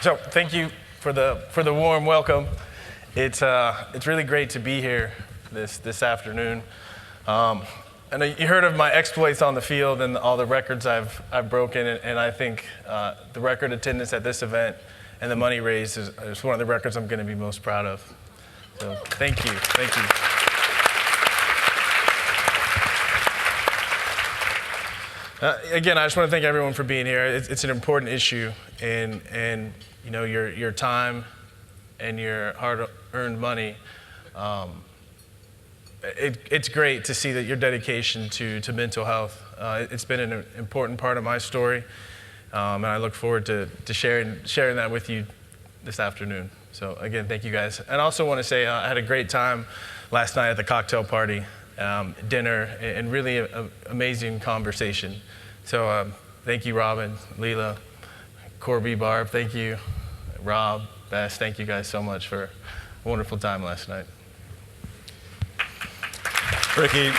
So thank you for the warm welcome. It's really great to be here this afternoon. And you heard of my exploits on the field and all the records I've broken, and I think the record attendance at this event and the money raised is one of the records I'm going to be most proud of. So thank you. Again, I just want to thank everyone for being here. It's an important issue, and you know, your time and your hard-earned money. It's great to see that your dedication to mental health. It's been an important part of my story, and I look forward to sharing that with you this afternoon. So again, thank you guys. And I also want to say I had a great time last night at the cocktail party, dinner, and really an amazing conversation. So thank you, Robin, Leela, Corby, Barb, thank you, Rob, Bess, thank you guys so much for a wonderful time last night. Ricky,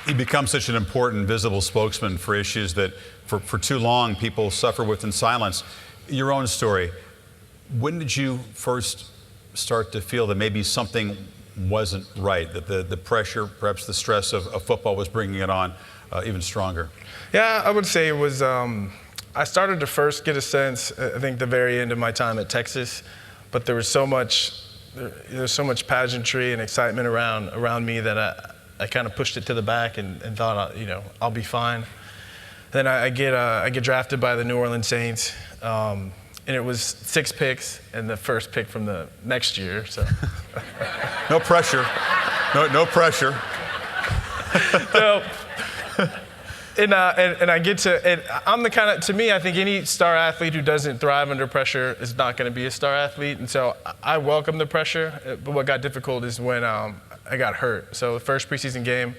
you become such an important, visible spokesman for issues that for too long people suffer with in silence. Your own story, when did you first start to feel that maybe something wasn't right, that the pressure, perhaps the stress of football was bringing it on even stronger? Yeah, I would say it was, I started to first get a sense, I think the very end of my time at Texas, but there was so much pageantry and excitement around me that I kind of pushed it to the back and thought, I'll be fine. Then I get drafted by the New Orleans Saints, and it was 6 picks and the first pick from the next year. So no pressure, no pressure. So, and I get to, and I'm the kind of, to me, I think any star athlete who doesn't thrive under pressure is not going to be a star athlete. And so I welcome the pressure, but what got difficult is when I got hurt. So the first preseason game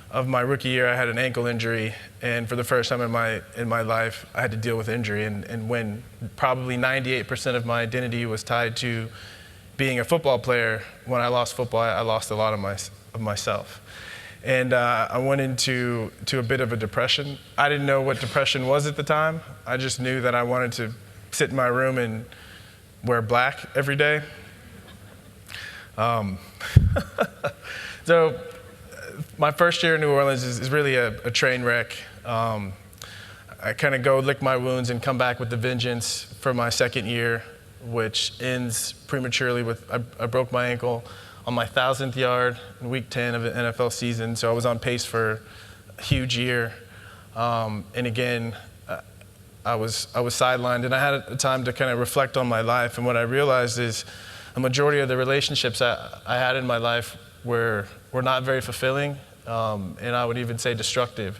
of my rookie year, I had an ankle injury, and for the first time in my life, I had to deal with injury. And when probably 98% of my identity was tied to being a football player, when I lost football, I lost a lot of myself. And I went into a bit of a depression. I didn't know what depression was at the time. I just knew that I wanted to sit in my room and wear black every day. So my first year in New Orleans is really a train wreck. I kind of go lick my wounds and come back with the vengeance for my second year, which ends prematurely with I broke my ankle on my 1,000th yard in week 10 of the NFL season. So I was on pace for a huge year. And again, I was sidelined, and I had a time to kind of reflect on my life. And what I realized is a majority of the relationships I had in my life were not very fulfilling, and I would even say destructive.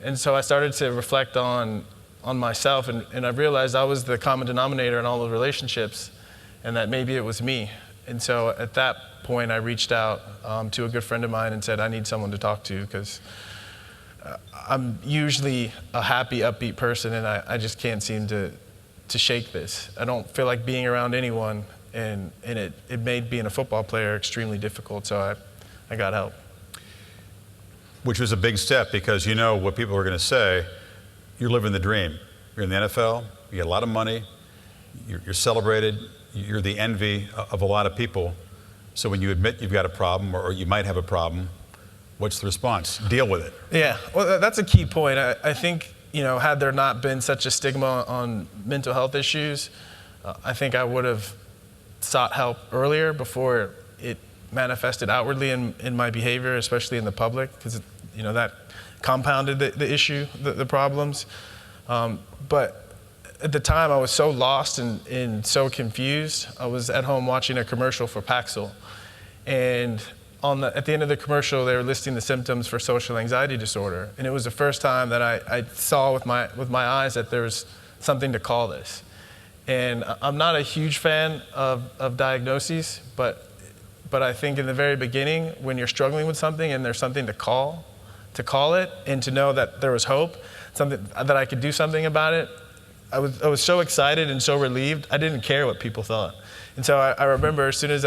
And so I started to reflect on myself, and I realized I was the common denominator in all the relationships, and that maybe it was me. And so at that point, I reached out to a good friend of mine and said, I need someone to talk to, because I'm usually a happy, upbeat person, and I just can't seem to shake this. I don't feel like being around anyone, and it made being a football player extremely difficult, so I got help. Which was a big step, because you know what people are going to say. You're living the dream. You're in the NFL, you get a lot of money, you're celebrated, you're the envy of a lot of people. So when you admit you've got a problem, or you might have a problem, what's the response? Deal with it. Yeah, well, that's a key point. I think, had there not been such a stigma on mental health issues, I think I would have sought help earlier before it manifested outwardly in my behavior, especially in the public, because that compounded the issue, the problems. But at the time, I was so lost and so confused. I was at home watching a commercial for Paxil, and at the end of the commercial, they were listing the symptoms for social anxiety disorder, and it was the first time that I saw with my eyes that there was something to call this. And I'm not a huge fan of diagnoses, but I think in the very beginning, when you're struggling with something and there's something to call it, and to know that there was hope, something that I could do something about it, I was so excited and so relieved. I didn't care what people thought. And so I remember as soon as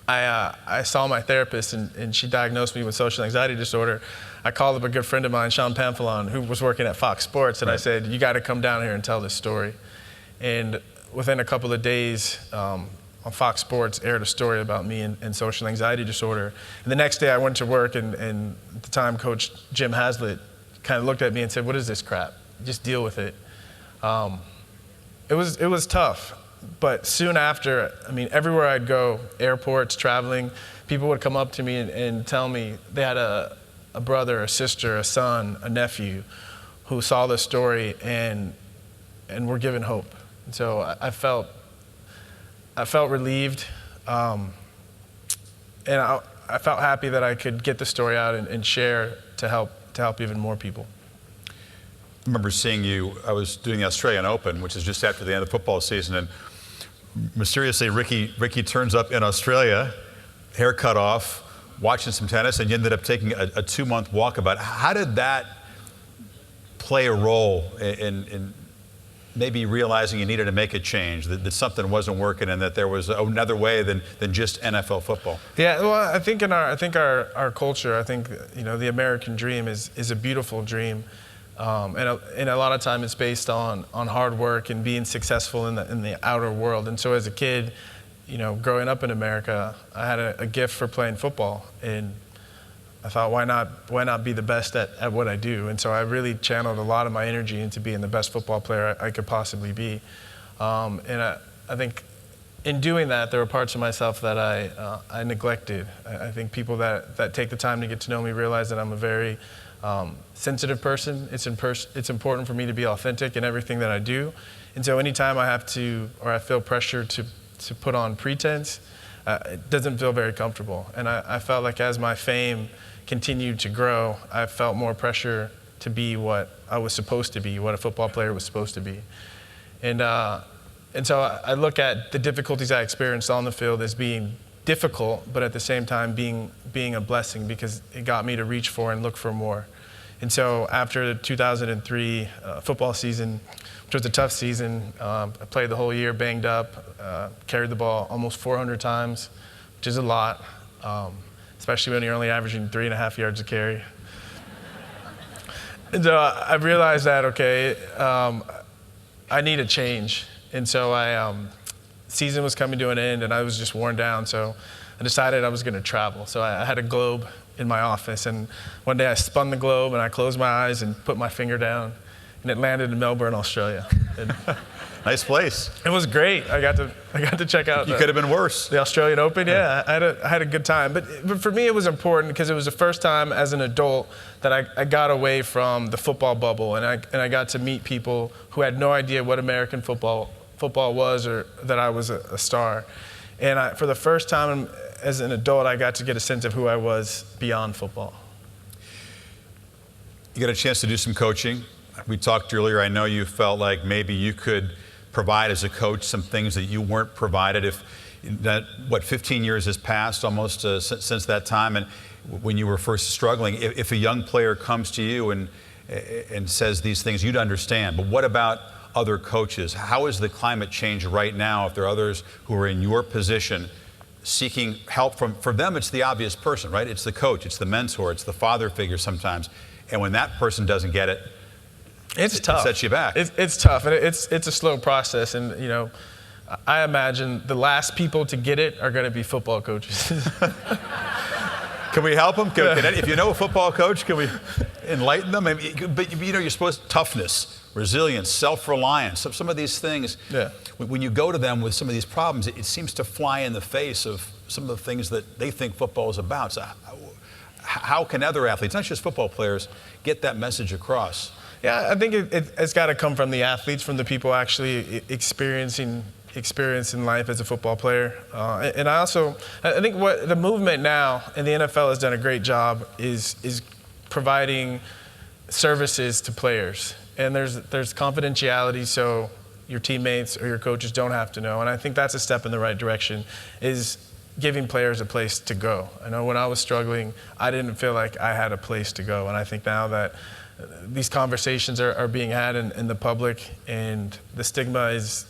I saw my therapist and she diagnosed me with social anxiety disorder, I called up a good friend of mine, Sean Pamphilon, who was working at Fox Sports, and I said, you got to come down here and tell this story. And within a couple of days, on Fox Sports aired a story about me and social anxiety disorder. And the next day I went to work, and at the time Coach Jim Haslett kind of looked at me and said, what is this crap? Just deal with it. It was tough. But soon after, I mean, everywhere I'd go, airports, traveling, people would come up to me and tell me they had a brother, a sister, a son, a nephew who saw the story and were given hope. And so I felt relieved, and I felt happy that I could get the story out and share to help even more people. I remember seeing you, I was doing the Australian Open, which is just after the end of the football season, and mysteriously Ricky turns up in Australia, hair cut off, watching some tennis, and you ended up taking a 2-month walkabout. How did that play a role in maybe realizing you needed to make a change, that something wasn't working and that there was another way than just NFL football? Yeah, well, I think our culture, I think, you know, the American dream is a beautiful dream. And a lot of time it's based on hard work and being successful in the outer world. And so as a kid, you know, growing up in America, I had a gift for playing football, and I thought, why not be the best at what I do? And so I really channeled a lot of my energy into being the best football player I could possibly be. And I think in doing that, there were parts of myself that I neglected. I think people that take the time to get to know me realize that I'm a very sensitive person. It's important for me to be authentic in everything that I do. And so anytime I have to, or I feel pressure to put on pretense, it doesn't feel very comfortable. And I felt like as my fame continued to grow, I felt more pressure to be what I was supposed to be, what a football player was supposed to be. And so I look at the difficulties I experienced on the field as being difficult, but at the same time being a blessing, because it got me to reach for and look for more. And so after the 2003 football season, which was a tough season, I played the whole year banged up, carried the ball almost 400 times, which is a lot, especially when you're only averaging 3.5 yards a carry. And so I realized that, okay, I need a change. And so season was coming to an end, and I was just worn down. So I decided I was going to travel. So I had a globe in my office, and one day I spun the globe, and I closed my eyes and put my finger down, and it landed in Melbourne, Australia. And nice place. it was great. I got to check out. You could have been worse. The Australian Open, yeah. I had a good time. But for me, it was important because it was the first time as an adult that I got away from the football bubble, and I got to meet people who had no idea what American football was, or that I was a star. And for the first time as an adult, I got to get a sense of who I was beyond football. You got a chance to do some coaching. We talked earlier, I know you felt like maybe you could provide as a coach some things that you weren't provided. If that, 15 years has passed almost since that time, and when you were first struggling, if a young player comes to you and says these things, you'd understand. But what about other coaches? How is the climate change right now if there are others who are in your position seeking help from, for them it's the obvious person, right? It's the coach, it's the mentor, it's the father figure sometimes. And when that person doesn't get it, it's tough. It sets you back. It's tough, and it's a slow process. And, you know, I imagine the last people to get it are going to be football coaches. Can we help them? If you know a football coach, can we enlighten them? But you know, you're supposed to, toughness, resilience, self-reliance, some of these things. Yeah. When you go to them with some of these problems, it seems to fly in the face of some of the things that they think football is about. So how can other athletes, not just football players, get that message across? Yeah, I think it's got to come from the athletes, from the people actually experiencing life as a football player. And I think what the movement now, and the NFL has done a great job, is providing services to players. And there's confidentiality, so your teammates or your coaches don't have to know. And I think that's a step in the right direction, is giving players a place to go. I know when I was struggling, I didn't feel like I had a place to go. And I think now that these conversations are being had in the public, and the stigma is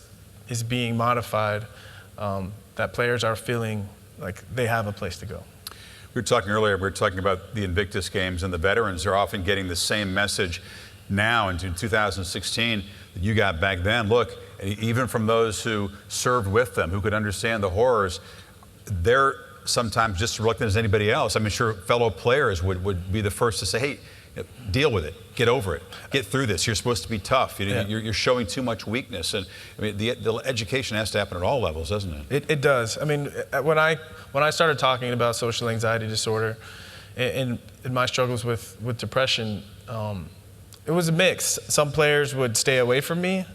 being modified, that players are feeling like they have a place to go. We were talking earlier, we were talking about the Invictus Games, and the veterans are often getting the same message now in 2016 that you got back then. Look, even from those who served with them, who could understand the horrors, they're sometimes just as reluctant as anybody else. I'm sure fellow players would be the first to say, hey, deal with it, get over it, get through this. You're supposed to be tough. You're showing too much weakness. And I mean, the education has to happen at all levels, doesn't it? It does. I mean, when I started talking about social anxiety disorder and my struggles with depression, it was a mix. Some players would stay away from me,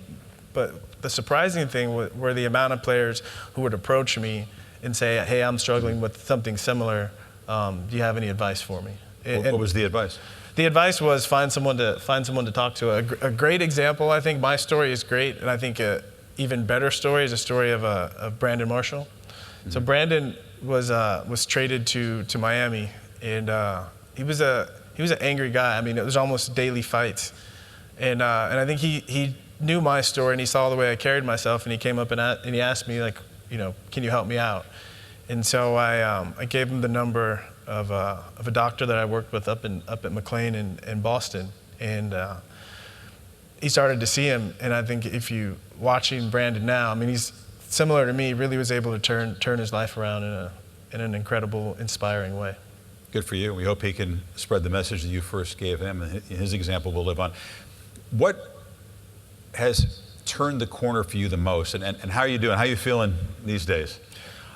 but the surprising thing were the amount of players who would approach me and say, hey, I'm struggling with something similar. Do you have any advice for me? What was the advice? The advice was find someone to talk to. A great example, I think my story is great, and I think an even better story is a story of Brandon Marshall. Mm-hmm. So Brandon was traded to Miami, and he was an angry guy. I mean, it was almost daily fights, and I think he knew my story and he saw the way I carried myself, and he came up and he asked me, like, can you help me out? And so I gave him the number of a doctor that I worked with up at McLean in Boston, and he started to see him. And I think if you watching Brandon now, I mean, he's similar to me. He really was able to turn his life around in an incredible, inspiring way. Good for you. We hope he can spread the message that you first gave him, and his example will live on. What has turned the corner for you the most, and how are you doing? How are you feeling these days?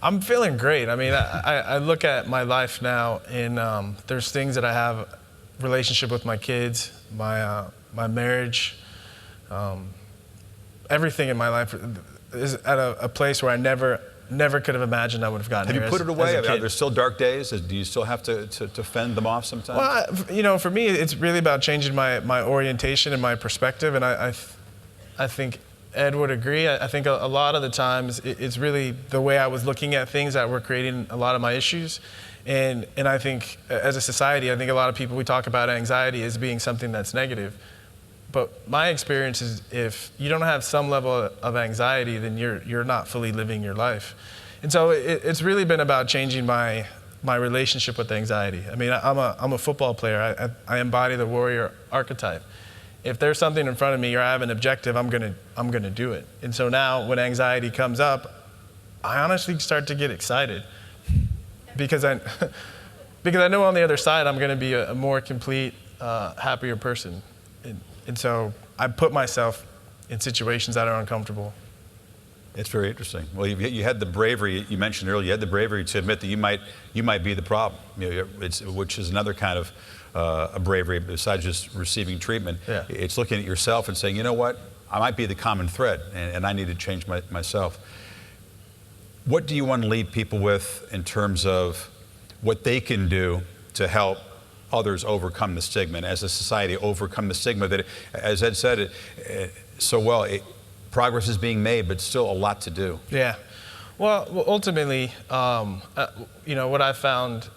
I'm feeling great. I mean, I look at my life now, and there's things that I have, relationship with my kids, my marriage, everything in my life is at a place where I never could have imagined I would have gotten here. Have you put it away? Are there still dark days? Do you still have to fend them off sometimes? Well, for me, it's really about changing my orientation and my perspective, and I think Ed would agree. I think a lot of the times it's really the way I was looking at things that were creating a lot of my issues. And I think as a society, I think a lot of people, we talk about anxiety as being something that's negative. But my experience is if you don't have some level of anxiety, then you're not fully living your life. And so it's really been about changing my relationship with anxiety. I mean, I'm a football player. I embody the warrior archetype. If there's something in front of me or I have an objective, I'm gonna do it. And so now when anxiety comes up, I honestly start to get excited because I know on the other side I'm gonna be a more complete, happier person. And so I put myself in situations that are uncomfortable. It's very interesting. Well, you had the bravery, you mentioned earlier, you had the bravery to admit that you might be the problem, which is another kind of a bravery besides just receiving treatment. Yeah. It's looking at yourself and saying, you know what, I might be the common thread and I need to change myself. What do you want to leave people with in terms of what they can do to help others overcome the stigma, and as a society overcome the stigma that, as Ed said so well, progress is being made, but still a lot to do. Yeah. Well, ultimately, what I found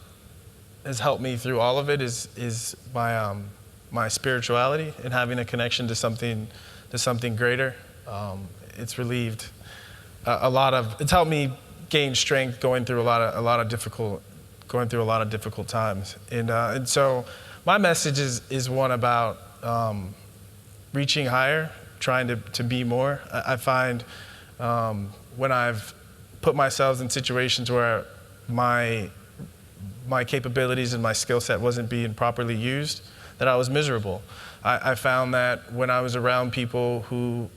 has helped me through all of it is my spirituality and having a connection to something greater. It's relieved it's helped me gain strength going through a lot of difficult times. And so my message is one about reaching higher, trying to be more. I find when I've put myself in situations where my capabilities and my skill set wasn't being properly used, that I was miserable. I found that when I was around people who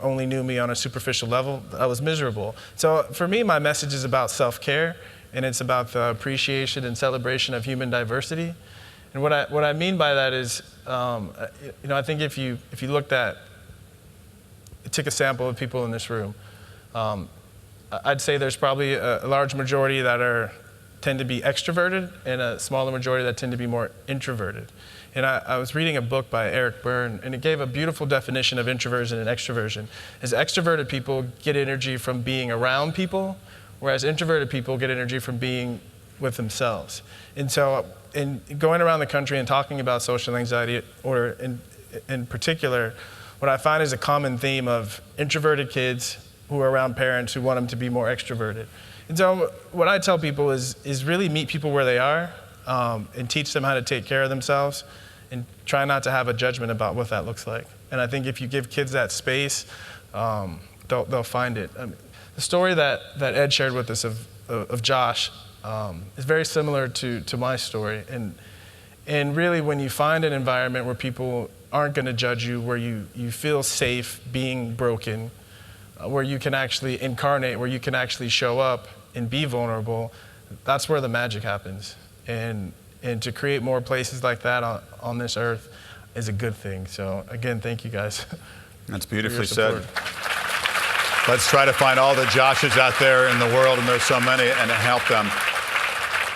only knew me on a superficial level, I was miserable. So for me, my message is about self-care, and it's about the appreciation and celebration of human diversity. And what I mean by that is, I think if you took a sample of people in this room, I'd say there's probably a large majority that tend to be extroverted and a smaller majority that tend to be more introverted. And I was reading a book by Eric Byrne, and it gave a beautiful definition of introversion and extroversion. As extroverted people get energy from being around people, whereas introverted people get energy from being with themselves. And so in going around the country and talking about social anxiety, or in particular, what I find is a common theme of introverted kids who are around parents who want them to be more extroverted. And so what I tell people is really meet people where they are, and teach them how to take care of themselves, and try not to have a judgment about what that looks like. And I think if you give kids that space, they'll find it. I mean, the story that Ed shared with us of Josh is very similar to my story. And really, when you find an environment where people aren't going to judge you, where you feel safe being broken, where you can actually incarnate, where you can actually show up and be vulnerable, that's where the magic happens. And to create more places like that on this earth is a good thing. So again, thank you guys. That's beautifully said. Let's try to find all the Joshes out there in the world, and there's so many, and to help them.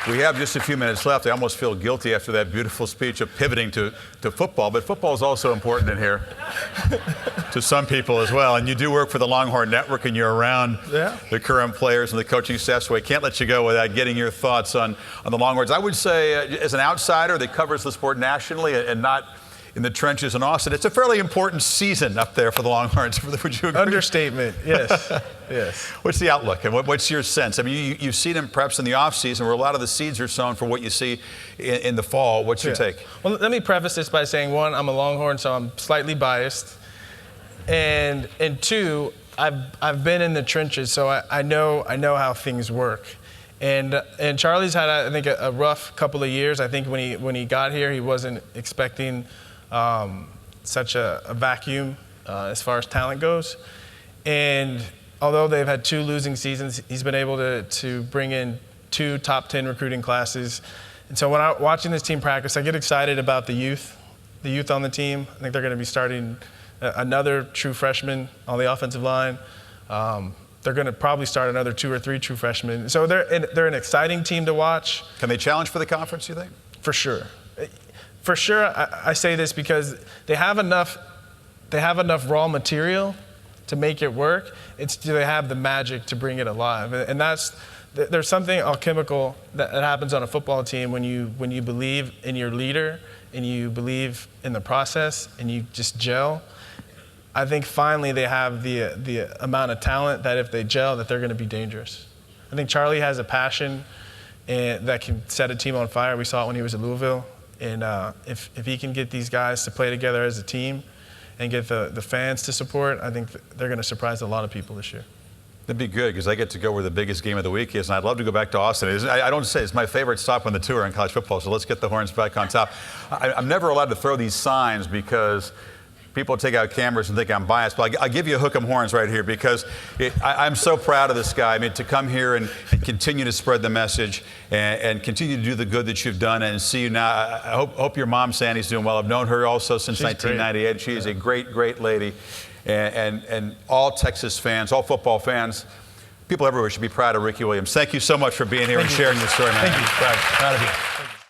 We have just a few minutes left. I almost feel guilty after that beautiful speech of pivoting to football, but football is also important in here to some people as well. And you do work for the Longhorn Network, and you're around the current players and the coaching staff, so I can't let you go without getting your thoughts on the Longhorns. I would say, as an outsider that covers the sport nationally and not in the trenches in Austin, it's a fairly important season up there for the Longhorns. Would you agree? Understatement, yes. Yes. What's the outlook, and what's your sense? I mean, you've seen them perhaps in the offseason where a lot of the seeds are sown for what you see in the fall. What's your take? Well, let me preface this by saying, one, I'm a Longhorn, so I'm slightly biased. And two, I've been in the trenches, so I know how things work. And Charlie's had, I think, a rough couple of years. I think when he got here, he wasn't expecting such a vacuum as far as talent goes. And although they've had 2 losing seasons, he's been able to bring in 2 top 10 recruiting classes. And so when I'm watching this team practice, I get excited about the youth on the team. I think they're going to be starting another true freshman on the offensive line. They're going to probably start another 2 or 3 true freshmen. So they're an exciting team to watch. Can they challenge for the conference, you think? For sure. For sure, I say this because they have enough raw material to make it work. It's, do they have the magic to bring it alive? And there's something alchemical that happens on a football team when you believe in your leader and you believe in the process and you just gel. I think finally they have the amount of talent that if they gel, that they're going to be dangerous. I think Charlie has a passion that can set a team on fire. We saw it when he was at Louisville. And if he can get these guys to play together as a team and get the fans to support, I think they're going to surprise a lot of people this year. That'd be good, because I get to go where the biggest game of the week is, and I'd love to go back to Austin. I don't say it's my favorite stop on the tour in college football, so let's get the Horns back on top. I'm never allowed to throw these signs because people take out cameras and think I'm biased, but I'll give you a hook 'em horns right here, because I'm so proud of this guy. I mean, to come here and continue to spread the message and continue to do the good that you've done, and see you now. I hope your mom, Sandy's doing well. I've known her also since 1998. She is a great, great lady. And all Texas fans, all football fans, people everywhere should be proud of Ricky Williams. Thank you so much for being here and sharing your story, man. Thank you. Proud of you.